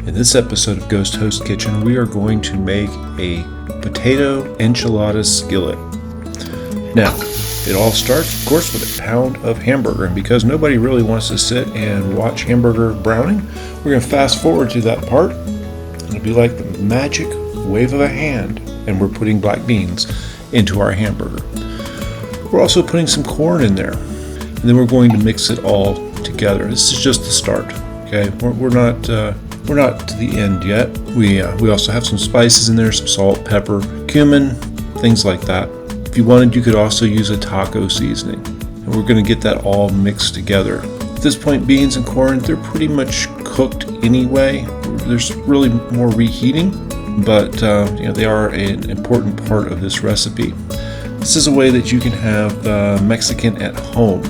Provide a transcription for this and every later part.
In this episode of Ghost Host Kitchen, we are going to make a potato enchilada skillet. Now, it all starts, of course, with a pound of hamburger, and because nobody really wants to sit and watch hamburger browning, we're going to fast forward to that part. It'll be like the magic wave of a hand, and we're putting black beans into our hamburger. We're also putting some corn in there, and then we're going to mix it all together. This is just the start. Okay, we're not to the end yet. We also have some spices in there, some salt, pepper, cumin, things like that. If you wanted, you could also use a taco seasoning. And we're going to get that all mixed together. At this point, beans and corn, they're pretty much cooked anyway. There's really more reheating, but they are an important part of this recipe. This is a way that you can have Mexican at home.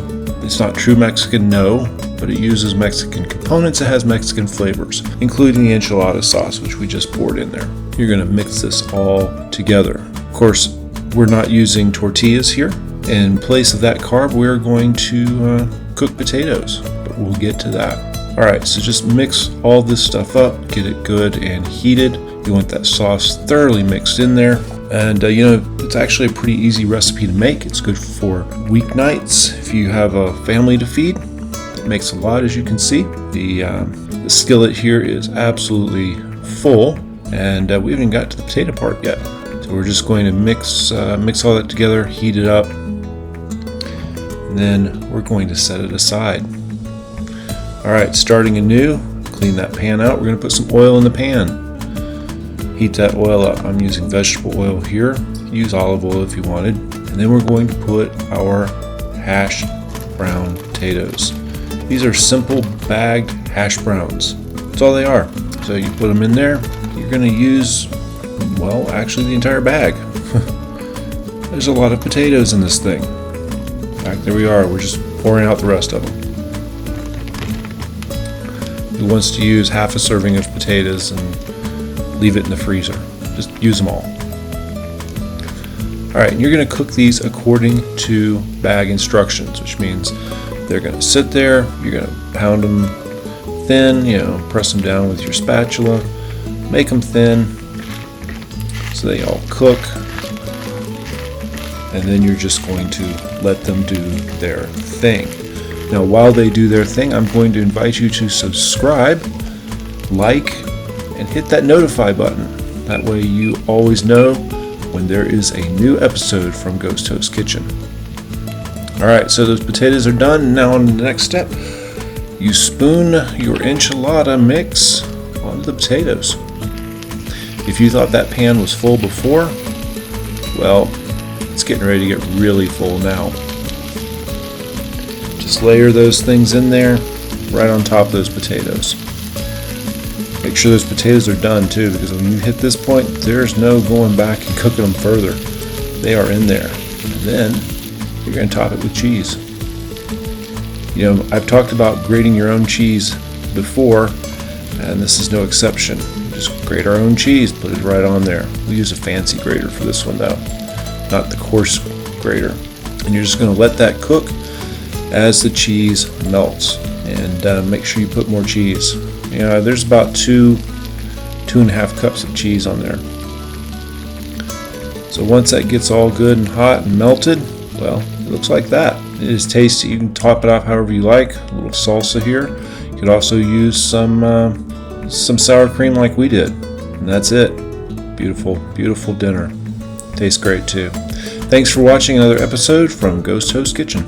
It's not true Mexican, no, but it uses Mexican components. It has Mexican flavors, including the enchilada sauce, which we just poured in there. You're going to mix this all together. Of course, we're not using tortillas here. In place of that carb, we're going to cook potatoes, but we'll get to that. All right, so just mix all this stuff up, get it good and heated. You want that sauce thoroughly mixed in there. And it's actually a pretty easy recipe to make. It's good for weeknights if you have a family to feed. It makes a lot, as you can see. The skillet here is absolutely full, and we haven't even got to the potato part yet. So we're just going to mix all that together, heat it up, and then we're going to set it aside. All right, starting anew, clean that pan out. We're going to put some oil in the pan. Heat that oil up. I'm using vegetable oil here. Use olive oil if you wanted. And then we're going to put our hashed brown potatoes. These are simple bagged hash browns. That's all they are. So you put them in there. You're going to use, actually the entire bag. There's a lot of potatoes in this thing. In fact, there we are. We're just pouring out the rest of them. Who wants to use half a serving of potatoes and leave it in the freezer? Just use them all. All right, and you're going to cook these according to bag instructions, which means they're going to sit there. You're going to pound them thin, press them down with your spatula, make them thin so they all cook, and then you're just going to let them do their thing. Now, while they do their thing, I'm going to invite you to subscribe, like, and hit that notify button. That way you always know when there is a new episode from Ghost Host Kitchen. Alright, so those potatoes are done. Now on to the next step. You spoon your enchilada mix onto the potatoes. If you thought that pan was full before, well, it's getting ready to get really full now. Just layer those things in there, right on top of those potatoes. Make sure those potatoes are done too, because when you hit this point, there's no going back and cooking them further. They are in there. And then you're going to top it with cheese. I've talked about grating your own cheese before, and this is no exception. Just grate our own cheese, put it right on there. We use a fancy grater for this one though, not the coarse grater. And you're just going to let that cook as the cheese melts. And make sure you put more cheese. There's about 2.5 cups of cheese on there. So once that gets all good and hot and melted, it looks like that. It is tasty. You can top it off however you like. A little salsa here. You could also use some sour cream like we did. And that's it. Beautiful, beautiful dinner. Tastes great too. Thanks for watching another episode from Ghost Host Kitchen.